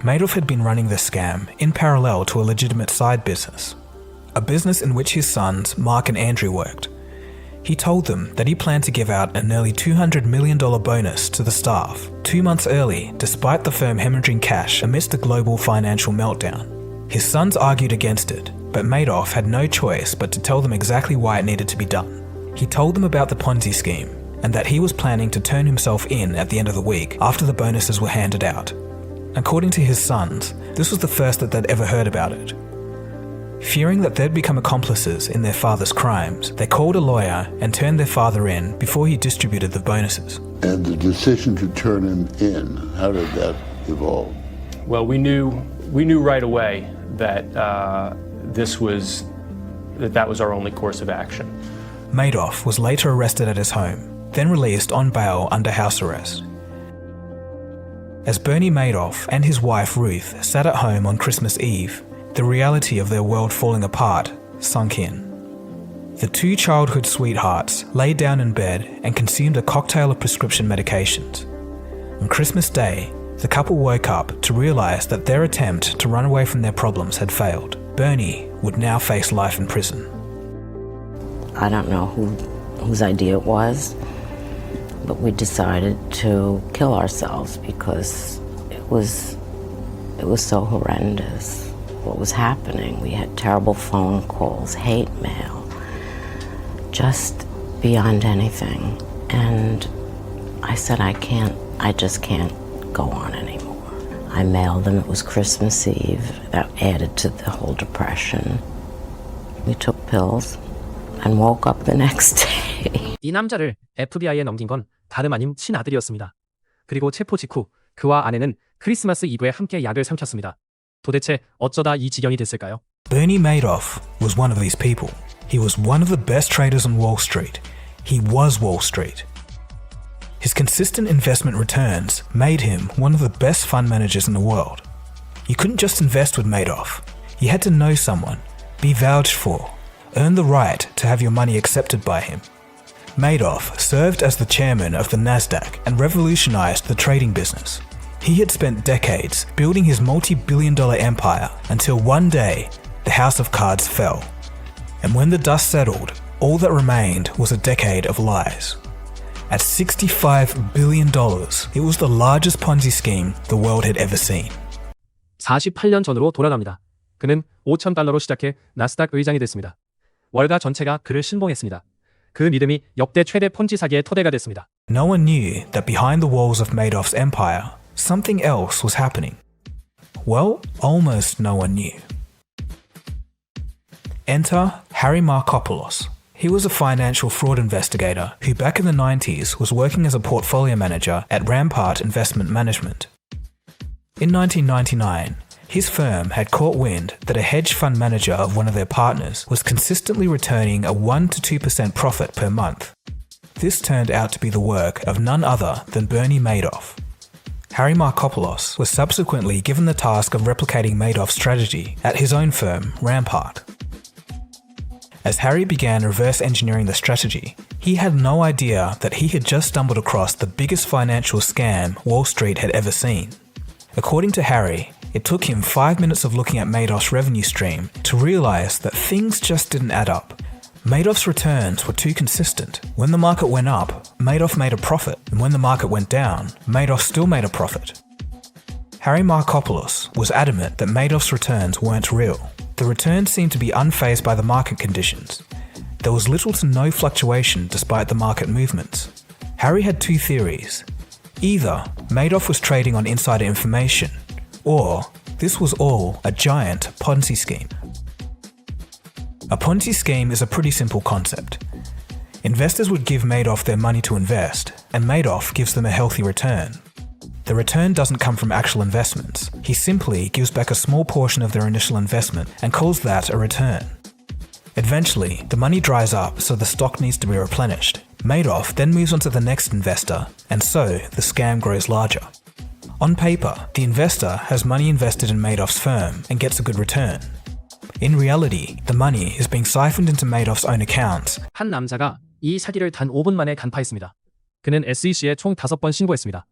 Madoff had been running the scam in parallel to a legitimate side business, a business in which his sons, Mark and Andrew, worked. He told them that he planned to give out a nearly $200 million bonus to the staff 2 months early, despite the firm hemorrhaging cash amidst a global financial meltdown. His sons argued against it, but Madoff had no choice but to tell them exactly why it needed to be done. He told them about the Ponzi scheme, and that he was planning to turn himself in at the end of the week after the bonuses were handed out. According to his sons, this was the first that they'd ever heard about it. Fearing that they'd become accomplices in their father's crimes, they called a lawyer and turned their father in before he distributed the bonuses. And the decision to turn him in, how did that evolve? Well, we knew right away that that was our only course of action. Madoff was later arrested at his home, then released on bail under house arrest. As Bernie Madoff and his wife Ruth sat at home on Christmas Eve, the reality of their world falling apart sunk in. The two childhood sweethearts laid down in bed and consumed a cocktail of prescription medications. On Christmas Day, the couple woke up to realize that their attempt to run away from their problems had failed. Bernie would now face life in prison. I don't know whose idea it was, but we decided to kill ourselves because it was so horrendous what was happening. We had terrible phone calls, hate mail, just beyond anything. And I said, I just can't go on anymore. I mailed them. It was Christmas Eve. That added to the whole depression. We took pills and woke up the next day. 이 남자를 FBI에 넘긴 건 다름 아닌 친아들이었습니다. 그리고 체포 직후 그와 아내는 크리스마스 이브에 함께 약을 삼켰습니다. 도대체 어쩌다 이 지경이 됐을까요? Bernie Madoff was one of these people. He was one of the best traders on Wall Street. He was Wall Street. His consistent investment returns made him one of the best fund managers in the world. You couldn't just invest with Madoff. You had to know someone, be vouched for, earn the right to have your money accepted by him. Madoff served as the chairman of the Nasdaq and revolutionized the trading business. He had spent decades building his multi-billion-dollar empire until one day the house of cards fell. And when the dust settled, all that remained was a decade of lies. At $65 billion, it was the largest Ponzi scheme the world had ever seen. 48년 전으로 돌아갑니다. 그는 $5,000로 시작해 나스닥 의장이 됐습니다. 월가 전체가 그를 신봉했습니다. 그 믿음이 역대 최대 폰지 사기의 토대가 됐습니다. No one knew that behind the walls of Madoff's empire, something else was happening. Well, almost no one knew. Enter Harry Markopolos. He was a financial fraud investigator who back in the 90s was working as a portfolio manager at Rampart Investment Management. In 1999, his firm had caught wind that a hedge fund manager of one of their partners was consistently returning a 1 to 2% profit per month. This turned out to be the work of none other than Bernie Madoff. Harry Markopolos was subsequently given the task of replicating Madoff's strategy at his own firm, Rampart. As Harry began reverse engineering the strategy, he had no idea that he had just stumbled across the biggest financial scam Wall Street had ever seen. According to Harry, it took him 5 minutes of looking at Madoff's revenue stream to realize that things just didn't add up. Madoff's returns were too consistent. When the market went up, Madoff made a profit, and when the market went down, Madoff still made a profit. Harry Markopolos was adamant that Madoff's returns weren't real. The returns seemed to be unfazed by the market conditions. There was little to no fluctuation despite the market movements. Harry had two theories. Either Madoff was trading on insider information, or this was all a giant Ponzi scheme. A Ponzi scheme is a pretty simple concept. Investors would give Madoff their money to invest, and Madoff gives them a healthy return. The return doesn't come from actual investments. He simply gives back a small portion of their initial investment and calls that a return. Eventually, the money dries up, so the stock needs to be replenished. Madoff then moves on to the next investor, and so the scam grows larger. On paper, the investor has money invested in Madoff's firm and gets a good return. In reality, the money is being siphoned into Madoff's own accounts. 한 남자가 이 사기를 단 5분 만에 간파했습니다. 그는 SEC에 총 5번 신고했습니다.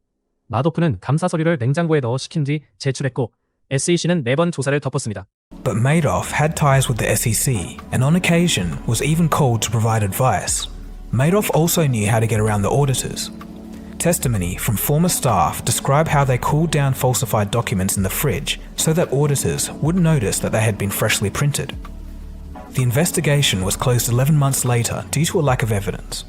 마도프는 감사 서류를 냉장고에 넣어 식힌 뒤 제출했고 SEC는 4번 조사를 덮었습니다. But Madoff had ties with the SEC and on occasion was even called to provide advice. Madoff also knew how to get around the auditors. Testimony from former staff describe how they cooled down falsified documents in the fridge so that auditors wouldn't notice that they had been freshly printed. The investigation was closed 11 months later due to a lack of evidence.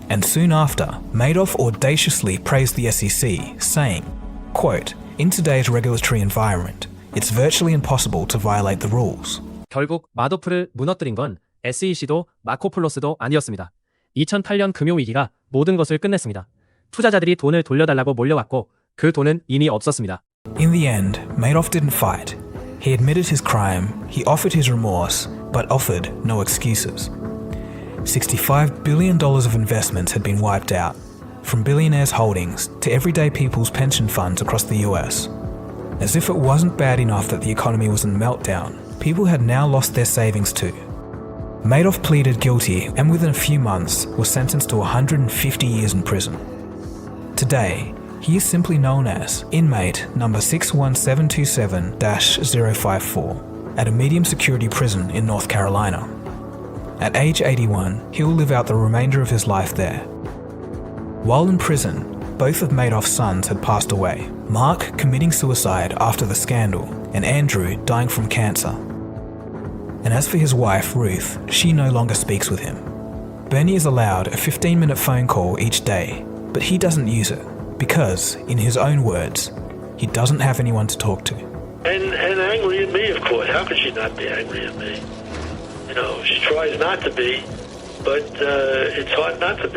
And soon after, Madoff audaciously praised the SEC, saying, quote, "In today's regulatory environment, it's virtually impossible to violate the rules." 결국 마도프를 무너뜨린 건 SEC도 마코폴로스도 아니었습니다. 2008년 금융위기가 모든 것을 끝냈습니다. 투자자들이 돈을 돌려달라고 몰려왔고 그 돈은 이미 없었습니다. In the end, Madoff didn't fight. He admitted his crime, he offered his remorse, but offered no excuses. $65 billion of investments had been wiped out, from billionaires' holdings to everyday people's pension funds across the US. As if it wasn't bad enough that the economy was in meltdown, people had now lost their savings too. Madoff pleaded guilty and within a few months was sentenced to 150 years in prison. Today, he is simply known as inmate number 61727-054 at a medium security prison in North Carolina. At age 81, he will live out the remainder of his life there. While in prison, both of Madoff's sons had passed away, Mark committing suicide after the scandal and Andrew dying from cancer. And as for his wife, Ruth, she no longer speaks with him. Bernie is allowed a 15-minute phone call each day, but he doesn't use it because, in his own words, he doesn't have anyone to talk to. And angry at me, of course. How could she not be angry at me? You know, she tries not to be, but it's hard not to be.